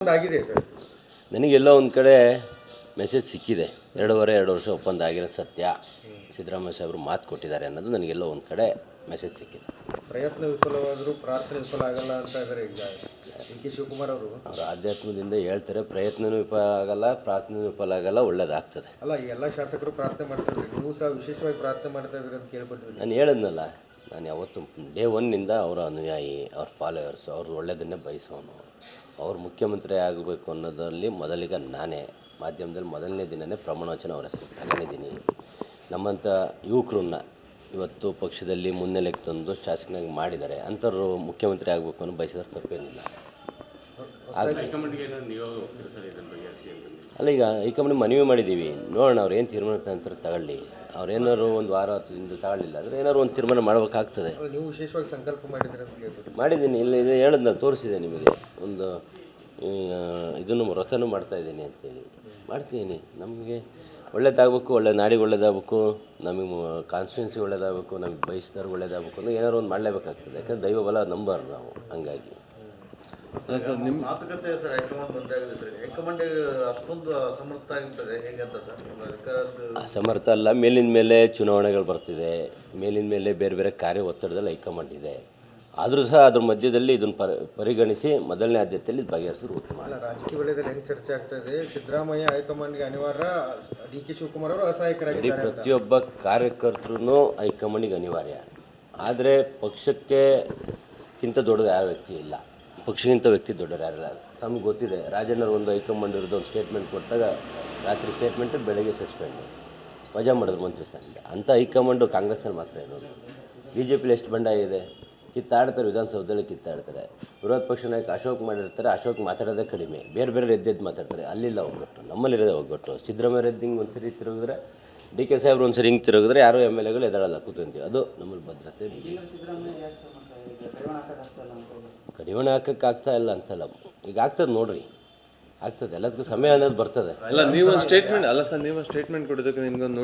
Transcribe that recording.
ಆಗಿದೆ ಸರ್. ನನಗೆಲ್ಲೋ ಒಂದು ಕಡೆ ಮೆಸೇಜ್ ಸಿಕ್ಕಿದೆ. 2 ವರ್ಷ ಒಪ್ಪಂದ ಆಗಿರೋದು ಸತ್ಯ. ಸಿದ್ದರಾಮಯ್ಯ ಸಾಹೇಬರು ಮಾತು ಕೊಟ್ಟಿದ್ದಾರೆ ಅನ್ನೋದು ನನಗೆಲ್ಲೋ ಒಂದು ಕಡೆ ಮೆಸೇಜ್ ಸಿಕ್ಕಿದೆ. ಪ್ರಯತ್ನ ವಿಫಲವಾದರೂ ಪ್ರಾರ್ಥನೆ ವಿಫಲ ಆಗಲ್ಲ ಅಂತ ಇದ್ದಾರೆ. ಈಗ ಡಿ.ಕೆ. ಶಿವಕುಮಾರ್ ಅವರು ಆಧ್ಯಾತ್ಮದಿಂದ ಹೇಳ್ತಾರೆ, ಪ್ರಯತ್ನವೂ ವಿಫಲ ಆಗಲ್ಲ, ಪ್ರಾರ್ಥನೆಯೂ ವಿಫಲ ಆಗಲ್ಲ, ಒಳ್ಳೇದಾಗ್ತದೆ. ಅಲ್ಲ, ಈ ಎಲ್ಲ ಶಾಸಕರು ಪ್ರಾರ್ಥನೆ ಮಾಡ್ತಾರೆ, ನೀವು ಸಹ ವಿಶೇಷವಾಗಿ ಪ್ರಾರ್ಥನೆ ಮಾಡ್ತಾ ಇದ್ದೀರಿ ಅಂತ ಕೇಳ್ಕೊತೀವಿ. ನಾನು ಹೇಳಿದ್ನಲ್ಲ, ನಾನು ಯಾವತ್ತು ಡೇ ಒನ್ನಿಂದ ಅವರ ಅನುಯಾಯಿ, ಅವ್ರ ಫಾಲೋವರ್ಸು, ಅವ್ರು ಒಳ್ಳೆಯದನ್ನೇ ಬಯಸೋನು. ಅವ್ರು ಮುಖ್ಯಮಂತ್ರಿ ಆಗಬೇಕು ಅನ್ನೋದರಲ್ಲಿ ಮೊದಲಿಗ ನಾನೇ ಮಾಧ್ಯಮದಲ್ಲಿ ಮೊದಲನೇ ದಿನವೇ ಪ್ರಮಾಣವಚನ ಅವರ ಹೆಸರು ತಗೊಂಡಿದ್ದೀನಿ. ನಮ್ಮಂಥ ಯುವಕರನ್ನ ಇವತ್ತು ಪಕ್ಷದಲ್ಲಿ ಮುನ್ನೆಲೆಗೆ ತಂದು ಶಾಸಕನಾಗಿ ಮಾಡಿದ್ದಾರೆ. ಅಂಥವ್ರು ಮುಖ್ಯಮಂತ್ರಿ ಆಗಬೇಕು ಅನ್ನೋ ಬಯಸಿದ್ರೆ ತಪ್ಪೇನಿಲ್ಲ. ಅಲ್ಲ, ಈಗ ಹೈಕಮಾಂಡ್ ಮನವಿ ಮಾಡಿದ್ದೀವಿ, ನೋಡೋಣ ಅವ್ರು ಏನು ತೀರ್ಮಾನ ತಗೊಳ್ಳಿ. ಅವ್ರೇನಾದ್ರು ಒಂದು ವಾರ ಹೊತ್ತಿಂದ ತಗೊಳ್ಳಿಲ್ಲ ಅಂದರೆ ಏನಾದ್ರು ಒಂದು ತೀರ್ಮಾನ ಮಾಡಬೇಕಾಗ್ತದೆ. ನೀವು ವಿಶೇಷವಾಗಿ ಸಂಕಲ್ಪ ಮಾಡಿದ್ರೆ ಮಾಡಿದ್ದೀನಿ. ಇಲ್ಲಿ ಇದು ಹೇಳಿದ್ನ ತೋರಿಸಿದೆ ನಿಮಗೆ. ಒಂದು ಇದನ್ನು ವ್ರತನೂ ಮಾಡ್ತಾಯಿದ್ದೀನಿ ಅಂತೇಳಿ ಮಾಡ್ತೀನಿ. ನಮಗೆ ಒಳ್ಳೇದಾಗಬೇಕು, ಒಳ್ಳೆ ನಾಡಿಗೆ ಒಳ್ಳೇದಾಗಬೇಕು, ನಮಗೆ ಕಾನ್ಸ್ಟಿಟ್ಯೂನ್ಸಿ ಒಳ್ಳೇದಾಗಬೇಕು, ನಮಗೆ ಬಯಸಿದವ್ರು ಒಳ್ಳೇದಾಗಬೇಕು ಅಂದರೆ ಏನಾದ್ರು ಒಂದು ಮಾಡಲೇಬೇಕಾಗ್ತದೆ. ಯಾಕಂದರೆ ದೈವ ಬಲ ನಂಬರ್ ನಾವು. ಹಂಗಾಗಿ ನಿಮ್ಮ ಮಾತುಕತೆ ಸರ್ ಹೈಕಮಾಂಡ್ ಬಂದಾಗಿದೆ ಸರ್. ಹೈಕಮಾಂಡ್ ಅಷ್ಟೊಂದು ಅಸಮರ್ಥ ಆಗಿರ್ತದೆ ಹೇಗೆ ಅಂತ ಸರ್? ಅಸಮರ್ಥ ಅಲ್ಲ, ಮೇಲಿನ ಮೇಲೆ ಚುನಾವಣೆಗಳು ಬರ್ತಿದೆ, ಮೇಲಿನ ಮೇಲೆ ಬೇರೆ ಬೇರೆ ಕಾರ್ಯ ಒತ್ತಡದಲ್ಲಿ ಹೈಕಮಾಂಡ್ ಇದೆ. ಆದರೂ ಸಹ ಅದ್ರ ಮಧ್ಯದಲ್ಲಿ ಇದನ್ನು ಪರಿಗಣಿಸಿ ಮೊದಲನೇ ಆದ್ಯತೆಯಲ್ಲಿ ಬಗೆಹರಿಸಿದ್ರು ಉತ್ತಮ. ಅಲ್ಲ, ರಾಜಕೀಯ ವಲಯದಲ್ಲಿ ಹೆಂಗೆ ಚರ್ಚೆ ಆಗ್ತಾ ಇದೆ, ಸಿದ್ದರಾಮಯ್ಯ ಹೈಕಮಾಂಡ್ಗೆ ಅನಿವಾರ್ಯ, ಡಿ.ಕೆ. ಶಿವಕುಮಾರ್ ಅವರು ಅಸಹಾಯಕರಾಗಿದ್ದಾರೆ. ಪ್ರತಿಯೊಬ್ಬ ಕಾರ್ಯಕರ್ತರು ಹೈಕಮಾಂಡಿಗೆ ಅನಿವಾರ್ಯ. ಆದರೆ ಪಕ್ಷಕ್ಕಿಂತ ದೊಡ್ಡದು ಯಾವ ವ್ಯಕ್ತಿ ಇಲ್ಲ, ಪಕ್ಷಕ್ಕಿಂತ ವ್ಯಕ್ತಿ ದೊಡ್ಡರು ಯಾರಿಲ್ಲ. ನಮ್ಗೆ ಗೊತ್ತಿದೆ, ರಾಜಣ್ಣರು ಒಂದು ಹೈಕಮಾಂಡ್ ಇರೋದು ಒಂದು ಸ್ಟೇಟ್ಮೆಂಟ್ ಕೊಟ್ಟಾಗ ರಾತ್ರಿ ಸ್ಟೇಟ್ಮೆಂಟ್, ಬೆಳಗ್ಗೆ ಸಸ್ಪೆಂಡು, ವಜಾ ಮಾಡಿದ್ರು ಮಂತ್ರಿ ಸ್ಥಾನದಿಂದ. ಅಂಥ ಹೈಕಮಾಂಡು ಕಾಂಗ್ರೆಸ್ನಲ್ಲಿ ಮಾತ್ರ ಇರೋದು. ಬಿ ಜೆ ಪಿಲಿ ಎಷ್ಟು ಬಂಡಾಯ ಇದೆ, ಕಿತ್ತಾಡ್ತಾರೆ, ವಿಧಾನಸೌಧದಲ್ಲಿ ಕಿತ್ತಾಡ್ತಾರೆ. ವಿರೋಧ ಪಕ್ಷ ನಾಯಕ ಅಶೋಕ್ ಮಾಡಿರ್ತಾರೆ, ಅಶೋಕ್ ಮಾತಾಡೋದೇ ಕಡಿಮೆ, ಬೇರೆ ಬೇರೆ ಎದ್ದೆದ್ದು ಮಾತಾಡ್ತಾರೆ. ಅಲ್ಲಿಲ್ಲ ಒಗ್ಗಟ್ಟು, ನಮ್ಮಲ್ಲಿರೋದೇ ಒಗ್ಗಟ್ಟು. ಸಿದ್ದರಾಮಯ್ಯ ಹಿಂಗೆ ಒಂದು ಸರಿ ತಿರುಗಿದ್ರೆ, ಡಿ.ಕೆ. ಸಾಹೇಬ್ರು ಒಂದು ಸರಿ ಹಿಂಗೆ ತಿರುಗಿದ್ರೆ ಯಾರೋ ಎಮ್ ಎಲ್ ಎಗಳು ಎದಳಲ್ಲ, ಕೂತ್ಕೊಂತೀವಿ. ಅದು ನಮ್ಮಲ್ಲಿ ಭದ್ರತೆ. ಕಡಿವಾಣ ಹಾಕೋಕ್ಕಾಗ್ತಾ ಇಲ್ಲ ಅಂತಲ್ಲ, ಈಗ ಆಗ್ತದೆ ನೋಡ್ರಿ, ಆಗ್ತದೆ. ಎಲ್ಲದಕ್ಕೂ ಸಮಯ ಅನ್ನೋದು ಬರ್ತದೆ. ಅಲ್ಲ, ನೀವು ಸ್ಟೇಟ್ಮೆಂಟ್ ಕೊಡೋದಕ್ಕೆ ನಿಮ್ಗೊಂದು